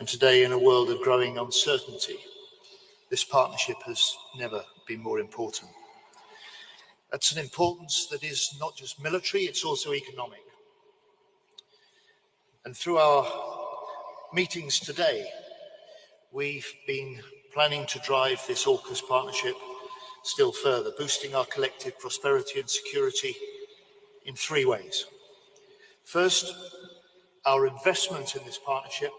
And today, in a world of growing uncertainty, this partnership has never been more important. That's an importance that is not just military, it's also economic. And through our meetings today, we've been planning to drive this AUKUS partnership still further, boosting our collective prosperity and security in three ways. First, our investment in this partnership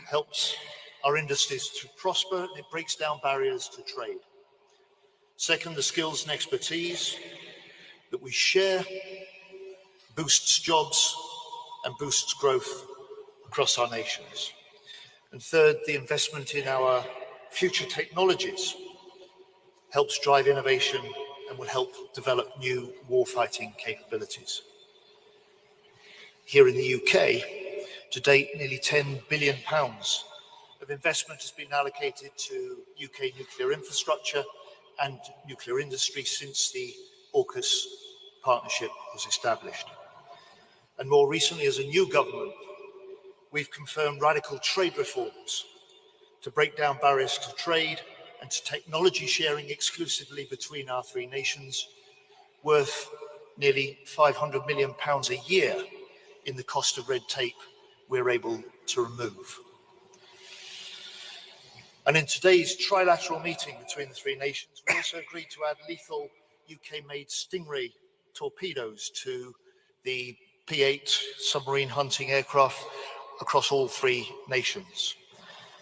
helps our industries to prosper and it breaks down barriers to trade. Second, the skills and expertise that we share boosts jobs and boosts growth across our nations. And third, the investment in our future technologies helps drive innovation and will help develop new warfighting capabilities. Here in the UK, to date, nearly £10 billion of investment has been allocated to UK nuclear infrastructure and nuclear industry since the AUKUS partnership was established. And more recently, as a new government, we've confirmed radical trade reforms to break down barriers to trade and to technology sharing exclusively between our three nations, worth nearly £500 million a year in the cost of red tape we're able to remove. And in today's trilateral meeting between the three nations, we also agreed to add lethal UK-made Stingray torpedoes to the P-8 submarine hunting aircraft across all three nations,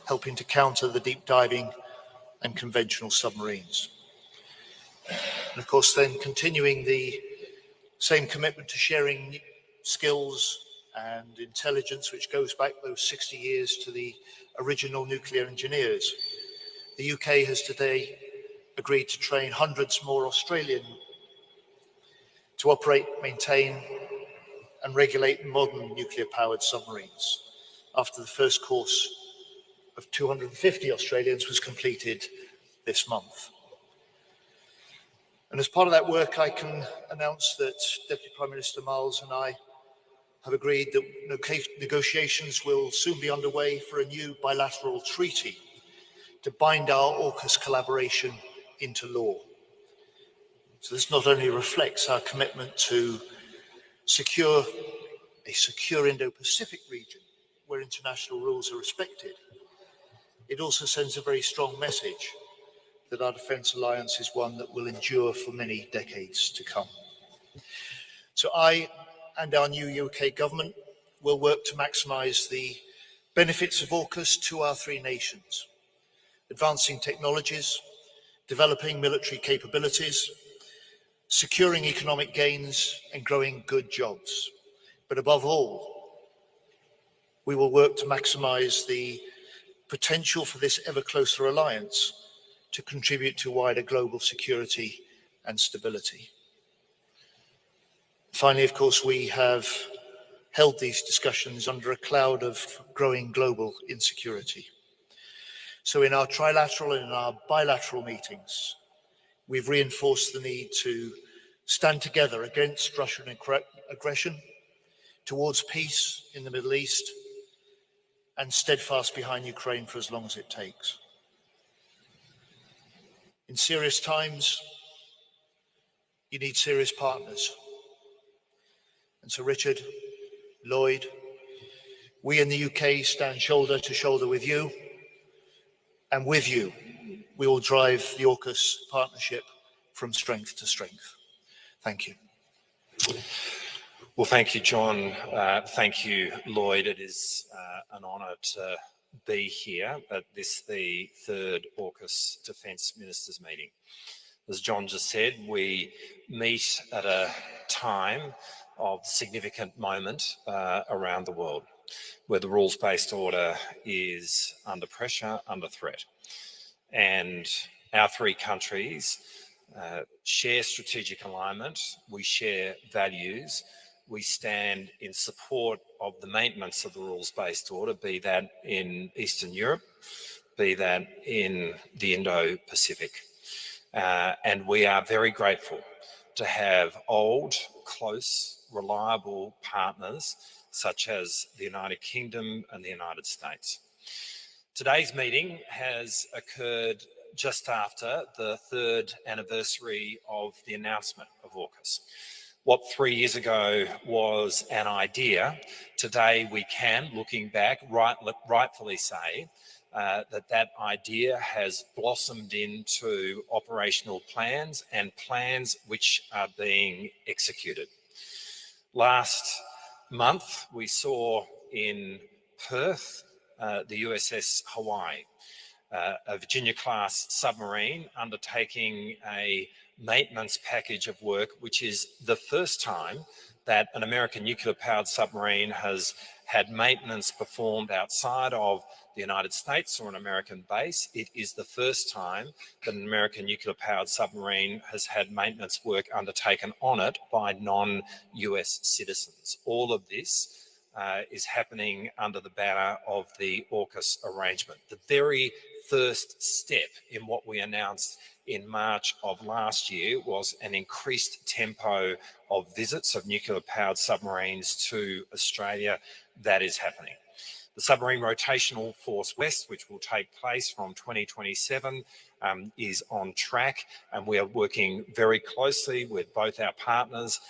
helping to counter the deep diving and conventional submarines. And of course, then continuing the same commitment to sharing skills and intelligence, which goes back those 60 years to the original nuclear engineers. The UK has today agreed to train hundreds more Australian to operate, maintain, and regulate modern nuclear-powered submarines, after the first course of 250 Australians was completed this month. And as part of that work, I can announce that Deputy Prime Minister Marles and I have agreed that negotiations will soon be underway for a new bilateral treaty to bind our AUKUS collaboration into law. So this not only reflects our commitment to secure a secure Indo-Pacific region where international rules are respected, it also sends a very strong message that our defence alliance is one that will endure for many decades to come. So I and our new UK government will work to maximise the benefits of AUKUS to our three nations, advancing technologies, developing military capabilities, securing economic gains and growing good jobs. But above all, we will work to maximise the potential for this ever closer alliance to contribute to wider global security and stability. Finally, of course, we have held these discussions under a cloud of growing global insecurity. So in our trilateral and in our bilateral meetings, we've reinforced the need to stand together against Russian aggression, towards peace in the Middle East, and steadfast behind Ukraine for as long as it takes. In serious times, you need serious partners. And so Richard, Lloyd, we in the UK stand shoulder to shoulder with you, and with you, we will drive the AUKUS partnership from strength to strength. Thank you. Well, thank you, John. Thank you, Lloyd. It is an honour to be here at the third AUKUS Defence Ministers meeting. As John just said, we meet at a time of significant moment around the world, where the rules-based order is under pressure, under threat. And our three countries share strategic alignment, we share values, we stand in support of the maintenance of the rules-based order, be that in Eastern Europe, be that in the Indo-Pacific. And we are very grateful to have old, close, reliable partners such as the United Kingdom and the United States. Today's meeting has occurred just after the 3rd anniversary of the announcement of AUKUS. What 3 years ago was an idea, today we can, looking back, rightfully say that idea has blossomed into operational plans and plans which are being executed. Last month, we saw in Perth the USS Hawaii, a Virginia-class submarine undertaking a maintenance package of work, which is the first time that an American nuclear-powered submarine has had maintenance performed outside of the United States or an American base. It is the first time that an American nuclear-powered submarine has had maintenance work undertaken on it by non-US citizens. All of this is happening under the banner of the AUKUS arrangement. The very first step in what we announced in March of last year was an increased tempo of visits of nuclear-powered submarines to Australia. That is happening. The Submarine Rotational Force West, which will take place from 2027, is on track, and we are working very closely with both our partners,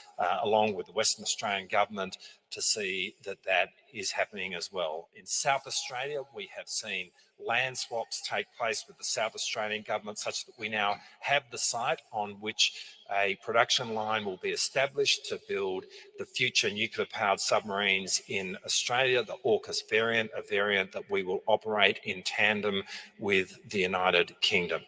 along with the Western Australian Government, to see that that is happening as well. In South Australia, we have seen land swaps take place with the South Australian Government such that we now have the site on which a production line will be established to build the future nuclear-powered submarines in Australia, the AUKUS variant, a variant that we will operate in tandem with the United Kingdom.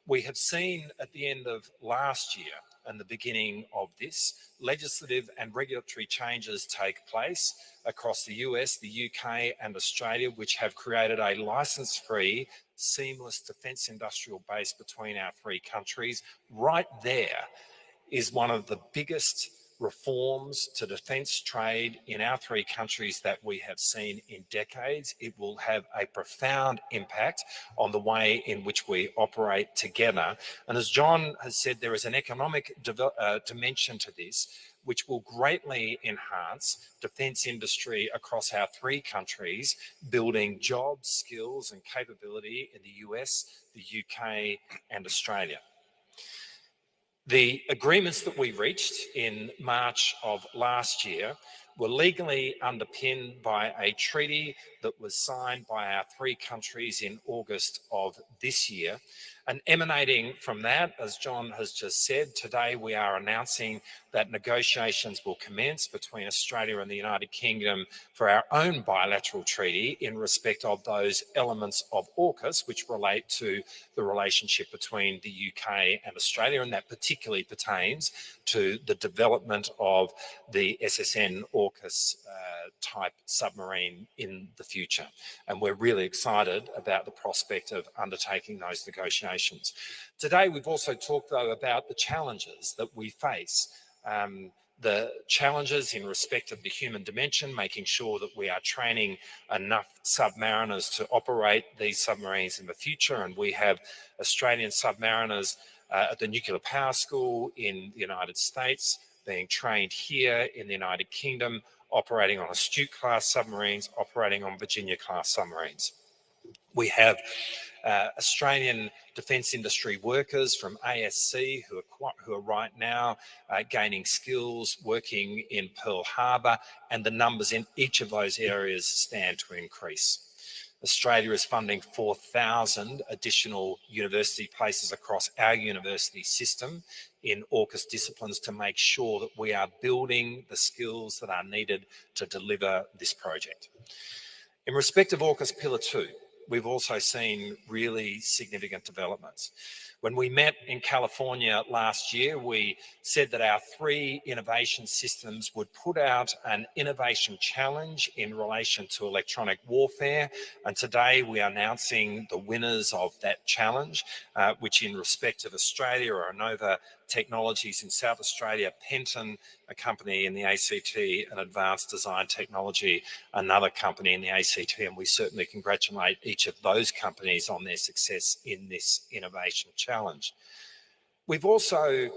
We have seen at the end of last year and the beginning of this, legislative and regulatory changes take place across the US, the UK and Australia, which have created a licence-free, seamless defence industrial base between our three countries. Right there is one of the biggest reforms to defence trade in our three countries that we have seen in decades. It will have a profound impact on the way in which we operate together. And as John has said, there is an economic dimension to this, which will greatly enhance defence industry across our three countries, building jobs, skills and capability in the US, the UK and Australia. The agreements that we reached in March of last year were legally underpinned by a treaty that was signed by our three countries in August of this year. And emanating from that, as John has just said, today we are announcing that negotiations will commence between Australia and the United Kingdom for our own bilateral treaty in respect of those elements of AUKUS which relate to the relationship between the UK and Australia, and that particularly pertains to the development of the SSN AUKUS type submarine in the future. And we're really excited about the prospect of undertaking those negotiations. Today, we've also talked, though, about the challenges that we face. The challenges in respect of the human dimension, making sure that we are training enough submariners to operate these submarines in the future. And we have Australian submariners at the Nuclear Power School in the United States, being trained here in the United Kingdom, operating on Astute-class submarines, operating on Virginia-class submarines. We have Australian defence industry workers from ASC who are right now gaining skills, working in Pearl Harbor, and the numbers in each of those areas stand to increase. Australia is funding 4,000 additional university places across our university system in AUKUS disciplines to make sure that we are building the skills that are needed to deliver this project. In respect of AUKUS Pillar 2, we've also seen really significant developments. When we met in California last year, we said that our three innovation systems would put out an innovation challenge in relation to electronic warfare. And today we are announcing the winners of that challenge, which in respect of Australia are Nova Technologies in South Australia, Penton, a company in the ACT, and Advanced Design Technology, another company in the ACT, and we certainly congratulate each of those companies on their success in this innovation challenge. We've also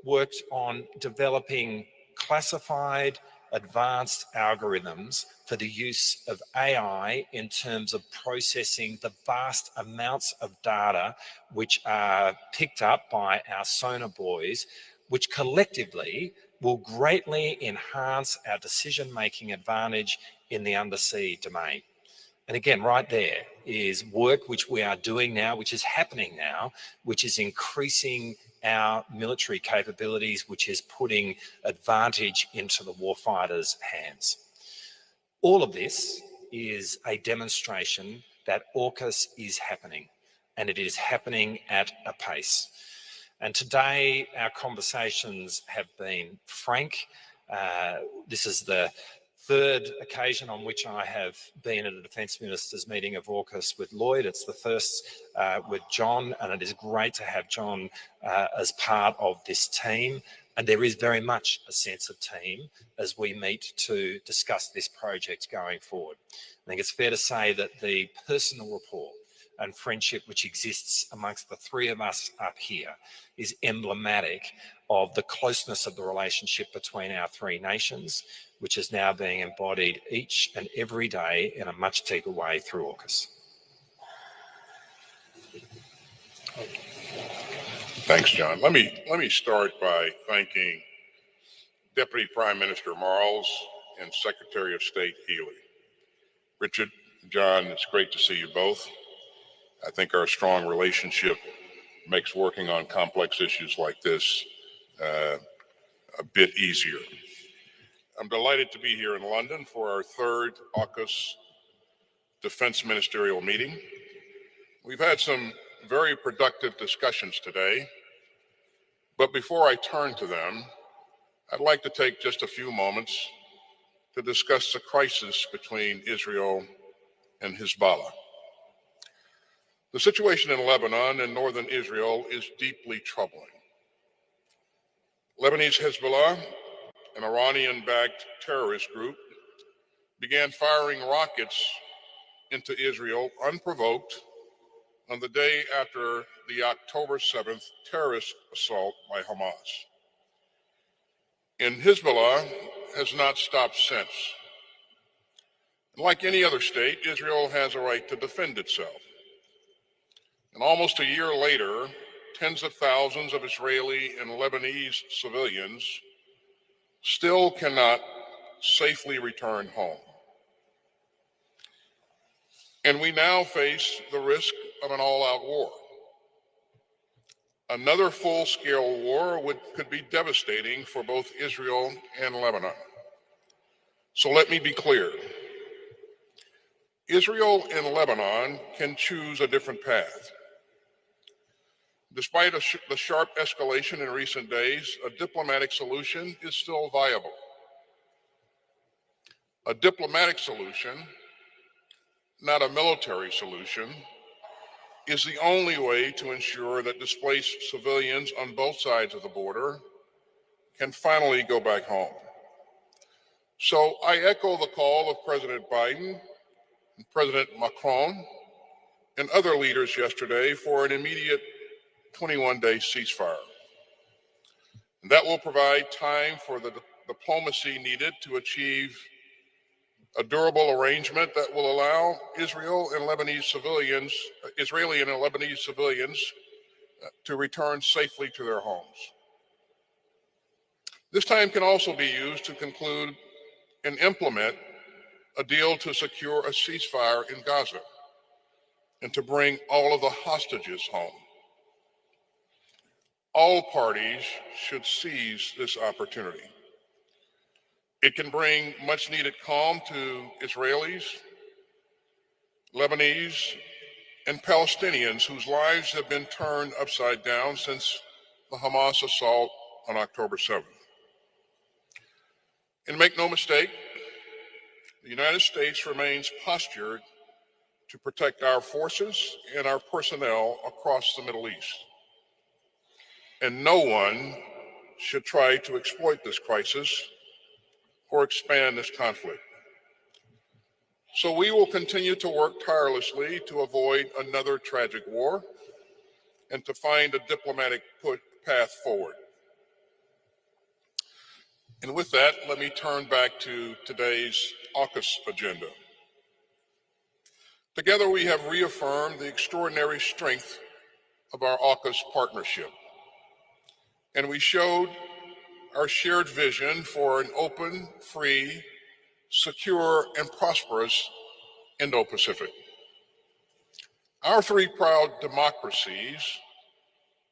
worked on developing classified advanced algorithms for the use of AI in terms of processing the vast amounts of data which are picked up by our sonar buoys, which collectively will greatly enhance our decision-making advantage in the undersea domain. And again, right there is work which we are doing now, which is happening now, which is increasing our military capabilities, which is putting advantage into the warfighter's hands. All of this is a demonstration that AUKUS is happening, and it is happening at a pace. And today, our conversations have been frank. This is the third occasion on which I have been at a Defence Ministers meeting of AUKUS with Lloyd. It's the first with John, and it is great to have John as part of this team. And there is very much a sense of team as we meet to discuss this project going forward. I think it's fair to say that the personal rapport and friendship which exists amongst the three of us up here is emblematic of the closeness of the relationship between our three nations, which is now being embodied each and every day in a much deeper way through AUKUS. Thanks, John. Let me start by thanking Deputy Prime Minister Marles and Secretary of State Healey. Richard, John, it's great to see you both. I think our strong relationship makes working on complex issues like this a bit easier. I'm delighted to be here in London for our third AUKUS Defense Ministerial meeting. We've had some very productive discussions today, but before I turn to them, I'd like to take just a few moments to discuss the crisis between Israel and Hezbollah. The situation in Lebanon and northern Israel is deeply troubling. Lebanese Hezbollah, an Iranian-backed terrorist group, began firing rockets into Israel unprovoked on the day after the October 7th terrorist assault by Hamas. And Hezbollah has not stopped since. Like any other state, Israel has a right to defend itself. And almost a year later, tens of thousands of Israeli and Lebanese civilians still cannot safely return home. And we now face the risk of an all-out war. Another full-scale war could be devastating for both Israel and Lebanon. So let me be clear. Israel and Lebanon can choose a different path. Despite the sharp escalation in recent days, a diplomatic solution is still viable. A diplomatic solution, not a military solution, is the only way to ensure that displaced civilians on both sides of the border can finally go back home. So I echo the call of President Biden and President Macron and other leaders yesterday for an immediate 21-day ceasefire. And that will provide time for the diplomacy needed to achieve a durable arrangement that will allow Israeli and Lebanese civilians to return safely to their homes. This time can also be used to conclude and implement a deal to secure a ceasefire in Gaza and to bring all of the hostages home. All parties should seize this opportunity. It can bring much needed calm to Israelis, Lebanese, and Palestinians whose lives have been turned upside down since the Hamas assault on October 7th. And make no mistake, the United States remains postured to protect our forces and our personnel across the Middle East. And no one should try to exploit this crisis or expand this conflict. So we will continue to work tirelessly to avoid another tragic war and to find a diplomatic path forward. And with that, let me turn back to today's AUKUS agenda. Together, we have reaffirmed the extraordinary strength of our AUKUS partnership, and we showed our shared vision for an open, free, secure, and prosperous Indo-Pacific. Our three proud democracies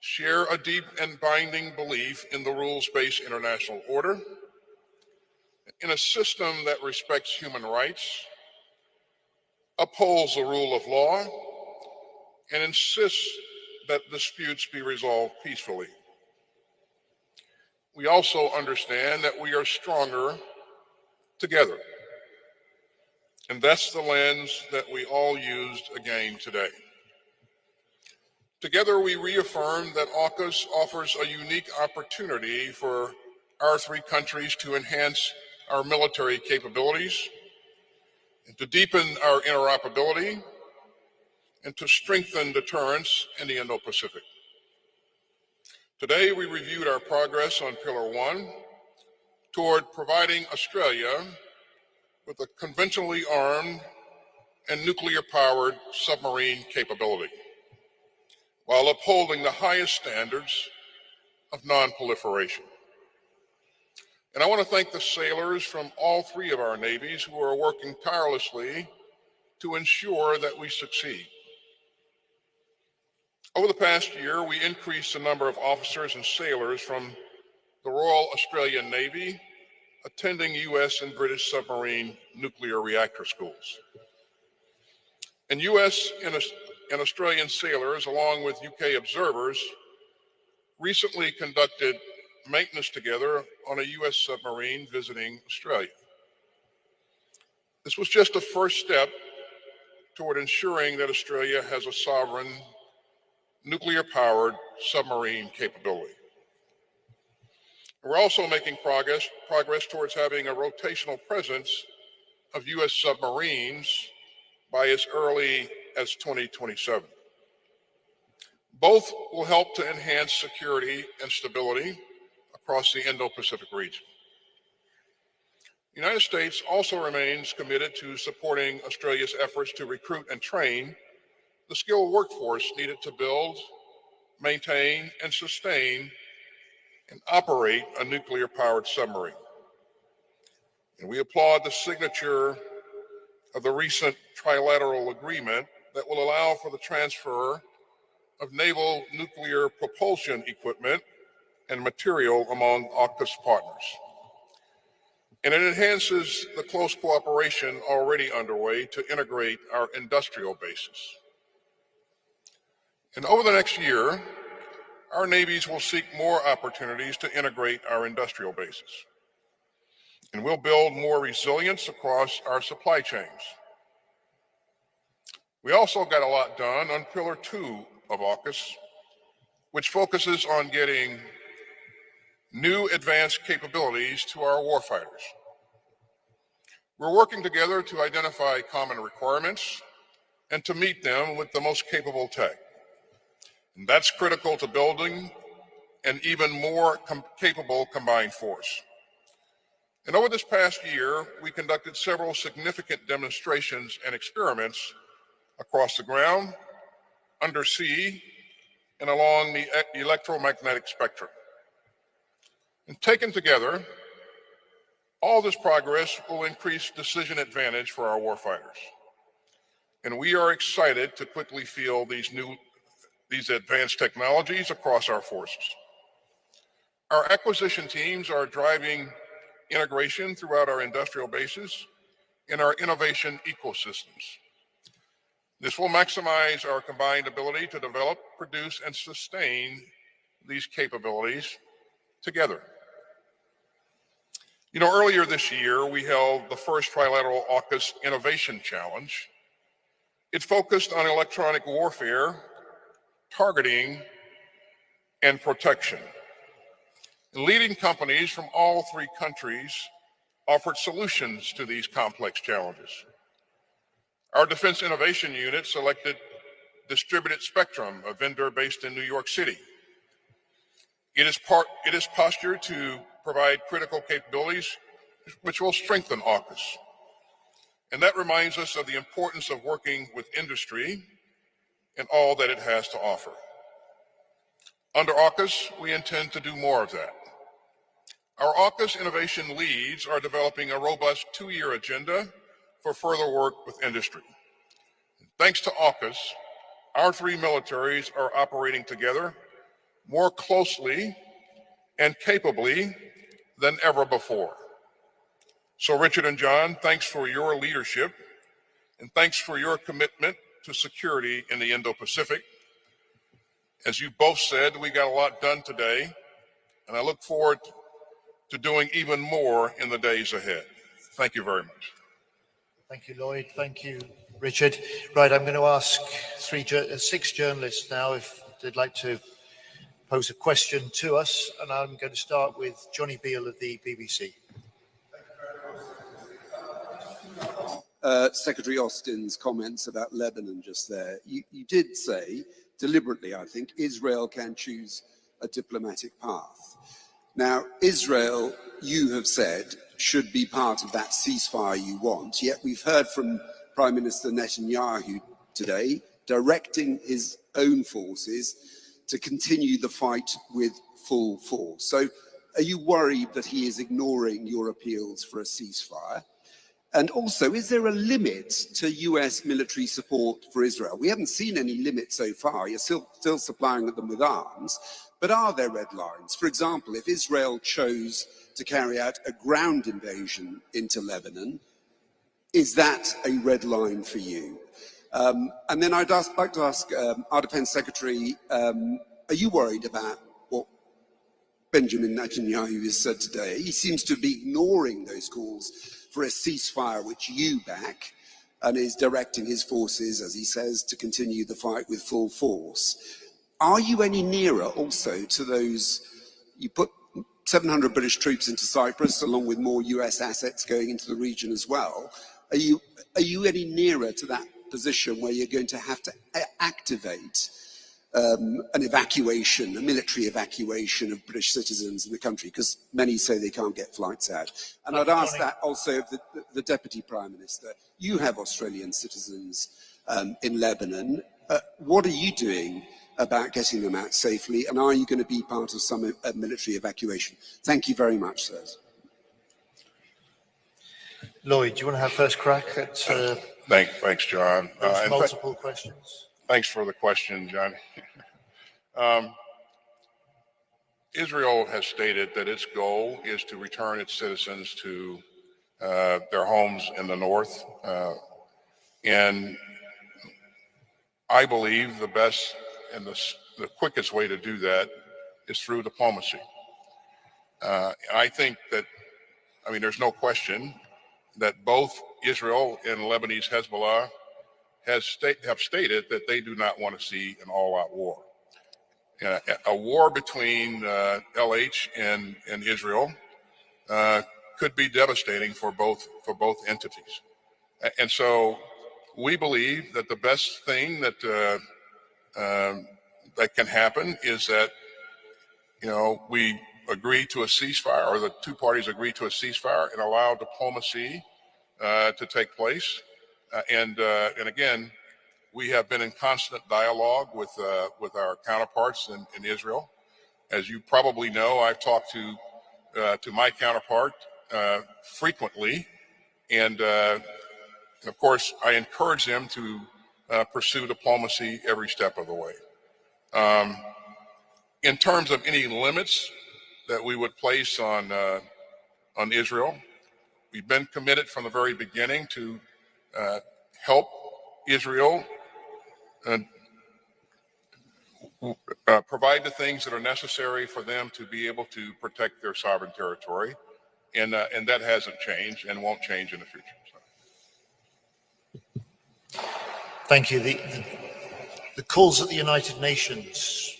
share a deep and binding belief in the rules-based international order, in a system that respects human rights, upholds the rule of law, and insists that disputes be resolved peacefully. We also understand that we are stronger together, and that's the lens that we all used again today. Together, we reaffirm that AUKUS offers a unique opportunity for our three countries to enhance our military capabilities, and to deepen our interoperability, and to strengthen deterrence in the Indo-Pacific. Today, we reviewed our progress on Pillar 1 toward providing Australia with a conventionally armed and nuclear-powered submarine capability, while upholding the highest standards of non-proliferation. And I want to thank the sailors from all three of our navies who are working tirelessly to ensure that we succeed. Over the past year, we increased the number of officers and sailors from the Royal Australian Navy attending U.S. and British submarine nuclear reactor schools. And U.S. and Australian sailors, along with UK observers, recently conducted maintenance together on a U.S. submarine visiting Australia. This was just a first step toward ensuring that Australia has a sovereign nuclear-powered submarine capability. We're also making progress towards having a rotational presence of U.S. submarines by as early as 2027. Both will help to enhance security and stability across the Indo-Pacific region. The United States also remains committed to supporting Australia's efforts to recruit and train the skilled workforce needed to build, maintain, and sustain and operate a nuclear-powered submarine. And we applaud the signature of the recent trilateral agreement that will allow for the transfer of naval nuclear propulsion equipment and material among AUKUS partners. And it enhances the close cooperation already underway to integrate our industrial bases. And over the next year, our navies will seek more opportunities to integrate our industrial bases. And we'll build more resilience across our supply chains. We also got a lot done on Pillar 2 of AUKUS, which focuses on getting new advanced capabilities to our warfighters. We're working together to identify common requirements and to meet them with the most capable tech. And that's critical to building an even more capable combined force. And over this past year, we conducted several significant demonstrations and experiments across the ground, undersea, and along the electromagnetic spectrum. And taken together, all this progress will increase decision advantage for our warfighters. And we are excited to quickly field these advanced technologies across our forces. Our acquisition teams are driving integration throughout our industrial bases and our innovation ecosystems. This will maximize our combined ability to develop, produce, and sustain these capabilities together. You know, earlier this year, we held the first trilateral AUKUS Innovation Challenge. It focused on electronic warfare, targeting, and protection. And leading companies from all three countries offered solutions to these complex challenges. Our Defense Innovation Unit selected Distributed Spectrum, a vendor based in New York City. It is postured to provide critical capabilities which will strengthen AUKUS. And that reminds us of the importance of working with industry and all that it has to offer. Under AUKUS, we intend to do more of that. Our AUKUS innovation leads are developing a robust 2-year agenda for further work with industry. Thanks to AUKUS, our 3 militaries are operating together more closely and capably than ever before. So Richard and John, thanks for your leadership and thanks for your commitment to security in the Indo-Pacific. As you both said, we got a lot done today, and I look forward to doing even more in the days ahead. Thank you very much. Thank you, Lloyd. Thank you, Richard. Right, I'm going to ask 6 journalists now if they'd like to pose a question to us, and I'm going to start with Johnny Beale of the BBC. Secretary Austin's comments about Lebanon just there. You did say, deliberately I think, Israel can choose a diplomatic path. Now, Israel, you have said, should be part of that ceasefire you want, yet we've heard from Prime Minister Netanyahu today directing his own forces to continue the fight with full force. So are you worried that he is ignoring your appeals for a ceasefire? And also, is there a limit to US military support for Israel? We haven't seen any limit so far. You're still supplying them with arms. But are there red lines? For example, if Israel chose to carry out a ground invasion into Lebanon, is that a red line for you? And then I'd like to ask our Defense Secretary, are you worried about what Benjamin Netanyahu has said today? He seems to be ignoring those calls for a ceasefire which you back, and is directing his forces, as he says, to continue the fight with full force. Are you any nearer also to those, you put 700 British troops into Cyprus along with more US assets going into the region as well. Are you any nearer to that position where you're going to have to activate an evacuation, a military evacuation of British citizens in the country, because many say they can't get flights out? And I'd ask that also of the Deputy Prime Minister. You have Australian citizens in Lebanon. What are you doing about getting them out safely? And are you going to be part of some military evacuation? Thank you very much, sirs. Lloyd, do you want to have first crack at Thanks, John. those multiple questions? Thanks for the question, John. Israel has stated that its goal is to return its citizens to their homes in the north. And I believe the best and the quickest way to do that is through diplomacy. I think that, there's no question that both Israel and Lebanese Hezbollah have stated that they do not want to see an all-out war. A war between LH and Israel could be devastating for both entities. And so we believe that the best thing that that can happen is that we agree to a ceasefire, or the two parties agree to a ceasefire, and allow diplomacy to take place. And again, we have been in constant dialogue with our counterparts in Israel. As you probably know, I've talked to my counterpart frequently, and of course, I encourage them to pursue diplomacy every step of the way. In terms of any limits that we would place on Israel, we've been committed from the very beginning to help Israel provide the things that are necessary for them to be able to protect their sovereign territory, and that hasn't changed and won't change in the future. So. Thank you. The calls at the United Nations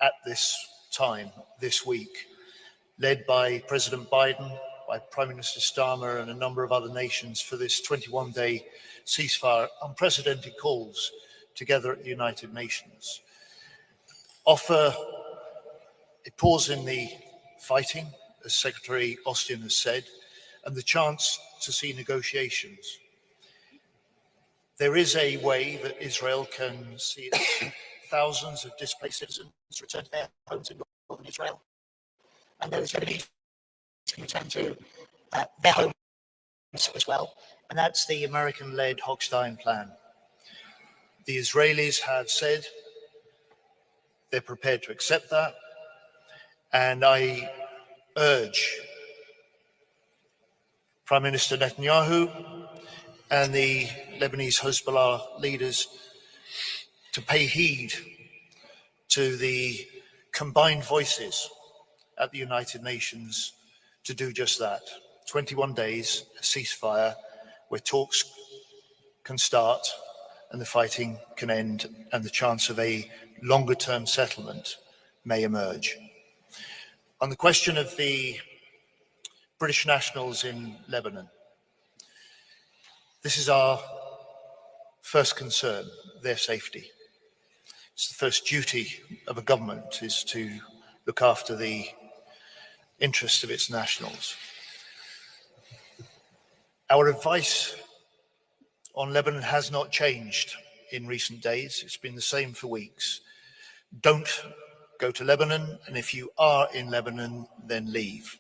at this time, this week, led by President Biden, by Prime Minister Starmer and a number of other nations for this 21-day ceasefire, unprecedented calls together at the United Nations, offer a pause in the fighting, as Secretary Austin has said, and the chance to see negotiations. There is a way that Israel can see its thousands of displaced citizens return to their homes in northern Israel, and those Lebanese can return to their homes as well. And that's the American-led Hochstein plan. The Israelis have said they're prepared to accept that, and I urge Prime Minister Netanyahu and the Lebanese Hezbollah leaders to pay heed to the combined voices at the United Nations to do just that. 21 days, a ceasefire where talks can start and the fighting can end and the chance of a longer-term settlement may emerge. On the question of the British nationals in Lebanon, this is our first concern, their safety. It's the first duty of a government is to look after the interests of its nationals. Our advice on Lebanon has not changed in recent days. It's been the same for weeks. Don't go to Lebanon, and if you are in Lebanon, then leave.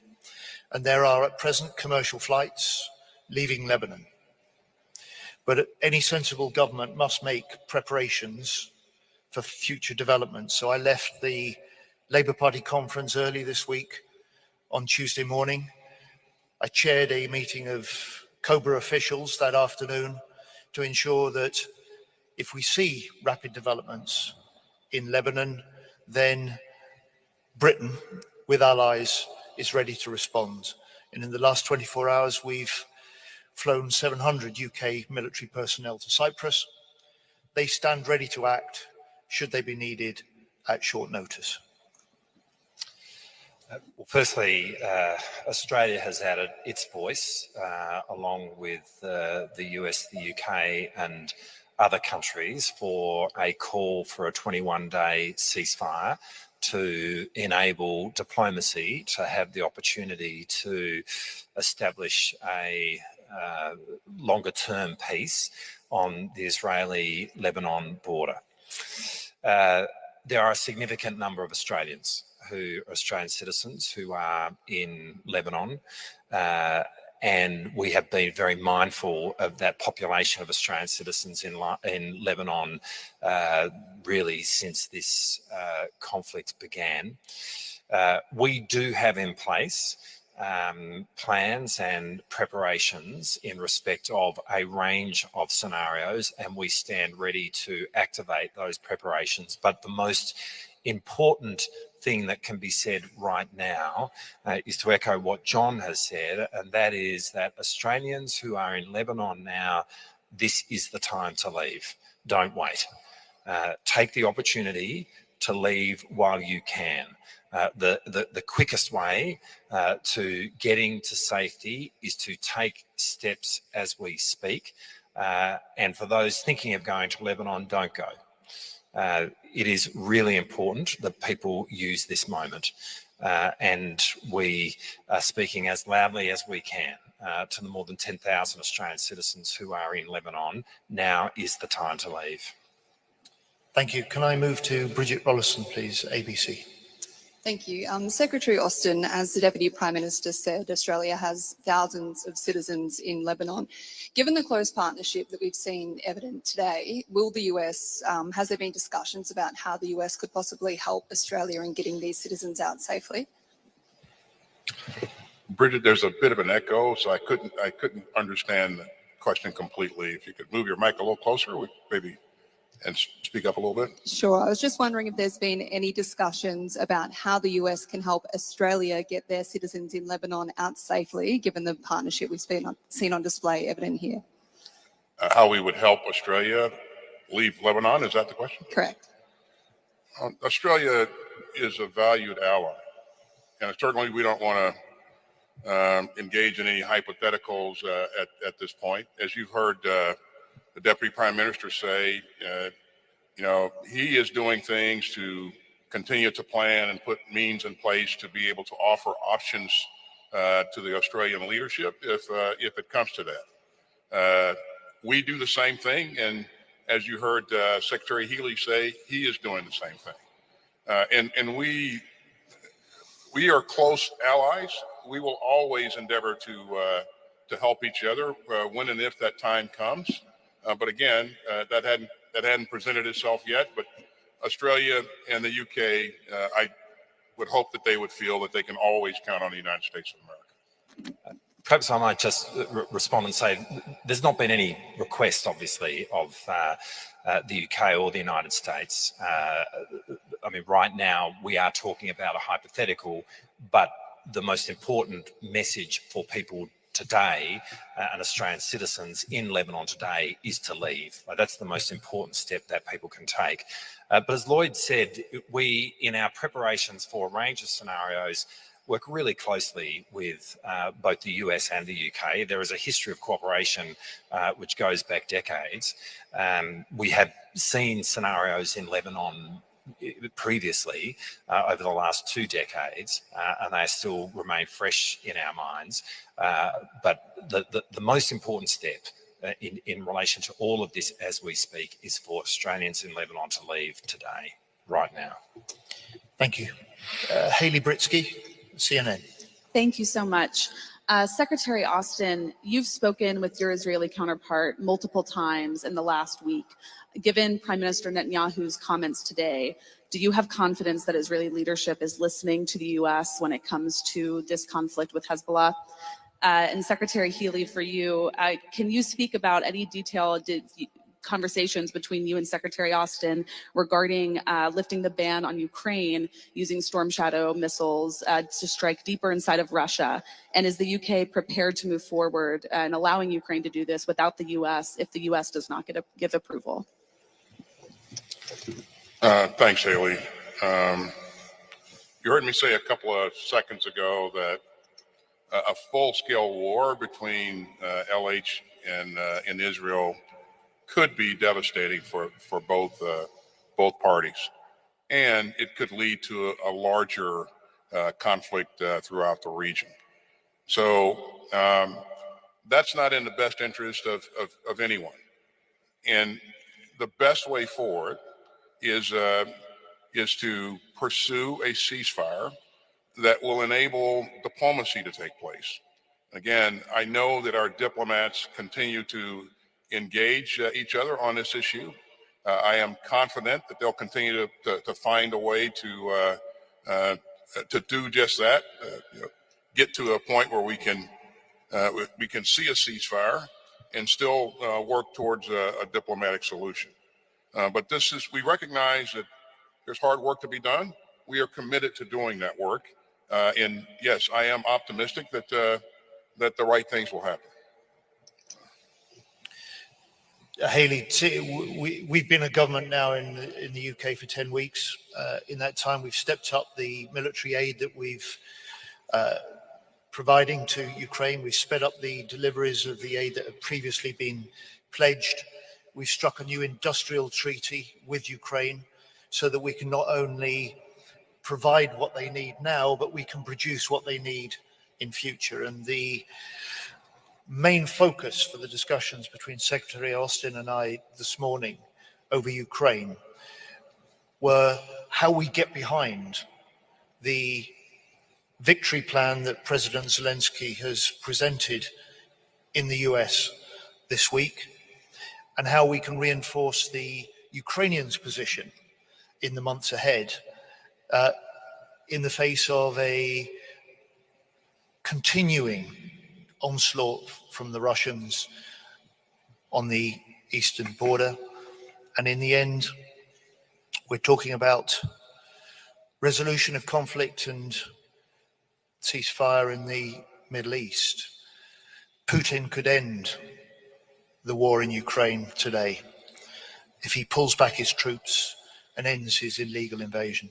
And there are at present commercial flights leaving Lebanon. But any sensible government must make preparations for future developments. So I left the Labour Party conference early this week on Tuesday morning. I chaired a meeting of COBRA officials that afternoon to ensure that if we see rapid developments in Lebanon, then Britain, with allies, is ready to respond. And in the last 24 hours, we've flown 700 UK military personnel to Cyprus. They stand ready to act should they be needed at short notice. Well, firstly, Australia has added its voice along with the US, the UK and other countries for a call for a 21-day ceasefire to enable diplomacy to have the opportunity to establish a longer-term peace on the Israeli-Lebanon border. There are a significant number of Australians Australian citizens who are in Lebanon, and we have been very mindful of that population of Australian citizens in Lebanon really since this conflict began. We do have in place plans and preparations in respect of a range of scenarios, and we stand ready to activate those preparations. But the most important thing that can be said right now is to echo what John has said, and that is that Australians who are in Lebanon now, this is the time to leave. Don't wait. Take the opportunity to leave while you can. The quickest way to getting to safety is to take steps as we speak. And for those thinking of going to Lebanon, don't go. It is really important that people use this moment, and we are speaking as loudly as we can to the more than 10,000 Australian citizens who are in Lebanon. Now is the time to leave. Thank you. Can I move to Bridget Rollison, please, ABC? Thank you. Secretary Austin, as the Deputy Prime Minister said, Australia has thousands of citizens in Lebanon. Given the close partnership that we've seen evident today, will the US, has there been discussions about how the US could possibly help Australia in getting these citizens out safely? Bridget, there's a bit of an echo, so I couldn't understand the question completely. If you could move your mic a little closer, maybe, and speak up a little bit. Sure. I was just wondering if there's been any discussions about how the US can help Australia get their citizens in Lebanon out safely, given the partnership we've seen on display evident here. How we would help Australia leave Lebanon, is that the question? Correct. Australia is a valued ally, and certainly we don't want to engage in any hypotheticals at this point. As you've heard the Deputy Prime Minister say, he is doing things to continue to plan and put means in place to be able to offer options to the Australian leadership if it comes to that. We do the same thing, and as you heard Secretary Healey say, he is doing the same thing. And we are close allies. We will always endeavor to help each other when and if that time comes. But again, that hadn't presented itself yet. But Australia and the UK, I would hope that they would feel that they can always count on the United States of America. Perhaps I might just respond and say there's not been any request, obviously, of the UK or the United States. I mean, right now we are talking about a hypothetical, but the most important message for people today and Australian citizens in Lebanon today is to leave. That's the most important step that people can take. But as Lloyd said, we, in our preparations for a range of scenarios, work really closely with both the US and the UK. There is a history of cooperation which goes back decades. We have seen scenarios in Lebanon previously over the last 2 decades, and they still remain fresh in our minds. But the most important step in relation to all of this as we speak is for Australians in Lebanon to leave today, right now. Thank you. Hayley Britsky, CNN. Thank you so much. Secretary Austin, you've spoken with your Israeli counterpart multiple times in the last week. Given Prime Minister Netanyahu's comments today, do you have confidence that Israeli leadership is listening to the US when it comes to this conflict with Hezbollah? And Secretary Healey, for you, can you speak about any detailed conversations between you and Secretary Austin regarding lifting the ban on Ukraine using Storm Shadow missiles to strike deeper inside of Russia? And is the UK prepared to move forward and allowing Ukraine to do this without the US if the US does not give approval? Thanks, Haley. You heard me say a couple of seconds ago that a full-scale war between LH and Israel could be devastating for both parties, and it could lead to a larger conflict throughout the region. So that's not in the best interest of anyone. And the best way forward is to pursue a ceasefire that will enable diplomacy to take place. Again, I know that our diplomats continue to engage each other on this issue. I am confident that they'll continue to find a way to do just that. Get to a point where we can see a ceasefire and still work towards a diplomatic solution. But we recognize that there's hard work to be done. We are committed to doing that work. And yes, I am optimistic that the right things will happen. Hayley, we've been a government now in the UK for 10 weeks. In that time, we've stepped up the military aid that we've providing to Ukraine. We've sped up the deliveries of the aid that had previously been pledged. We've struck a new industrial treaty with Ukraine so that we can not only provide what they need now, but we can produce what they need in future. And the main focus for the discussions between Secretary Austin and I this morning over Ukraine were how we get behind the victory plan that President Zelensky has presented in the US this week, and how we can reinforce the Ukrainians' position in the months ahead in the face of a continuing onslaught from the Russians on the eastern border. And in the end, we're talking about resolution of conflict and ceasefire in the Middle East. Putin could end the war in Ukraine today if he pulls back his troops and ends his illegal invasion.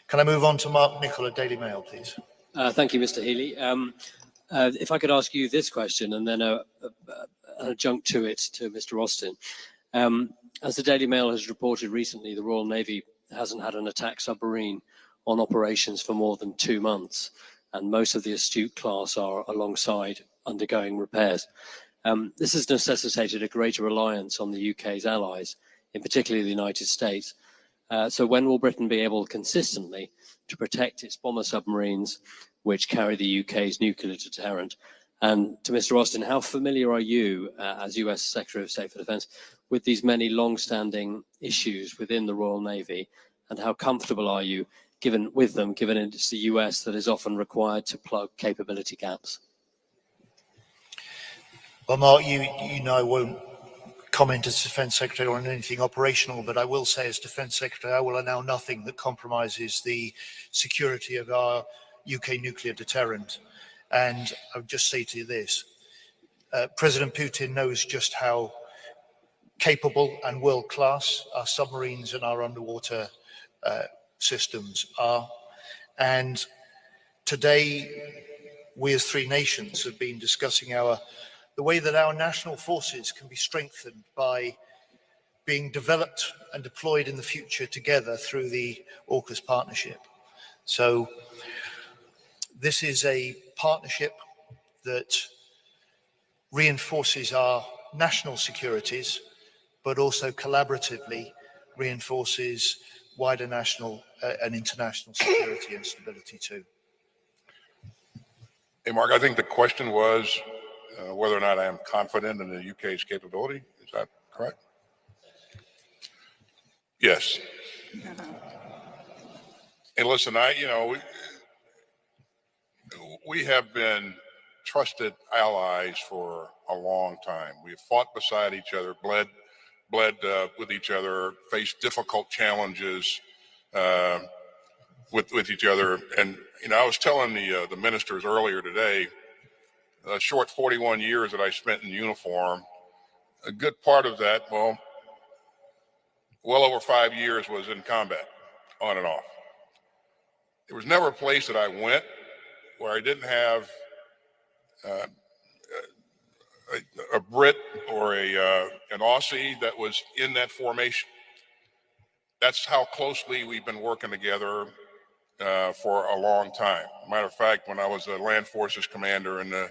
Can I move on to Mark Nichol at Daily Mail, please? Thank you, Mr. Healey. If I could ask you this question and then an adjunct to it to Mr. Austin. As the Daily Mail has reported recently, the Royal Navy hasn't had an attack submarine on operations for more than 2 months, and most of the Astute class are alongside undergoing repairs. This has necessitated a greater reliance on the UK's allies, in particular the United States. So when will Britain be able consistently to protect its bomber submarines, which carry the UK's nuclear deterrent? And to Mr. Austin, how familiar are you, as US Secretary of State for Defence, with these many long-standing issues within the Royal Navy, and how comfortable are you given it's the US that is often required to plug capability gaps? Well, Mark, you know I won't comment as Defence Secretary on anything operational, but I will say as Defence Secretary, I will allow nothing that compromises the security of our UK nuclear deterrent. And I would just say to you this, President Putin knows just how capable and world-class our submarines and our underwater systems are. And today, we as three nations have been discussing the way that our national forces can be strengthened by being developed and deployed in the future together through the AUKUS partnership. So this is a partnership that reinforces our national securities, but also collaboratively reinforces wider national and international security and stability too. Hey, Mark, I think the question was whether or not I am confident in the UK's capability. Is that correct? Yes. And listen, we have been trusted allies for a long time. We've fought beside each other, bled with each other, faced difficult challenges with each other. And I was telling the ministers earlier today, a short 41 years that I spent in uniform, a good part of that, well over 5 years was in combat, on and off. There was never a place that I went where I didn't have a Brit or an Aussie that was in that formation. That's how closely we've been working together for a long time. Matter of fact, when I was a land forces commander in the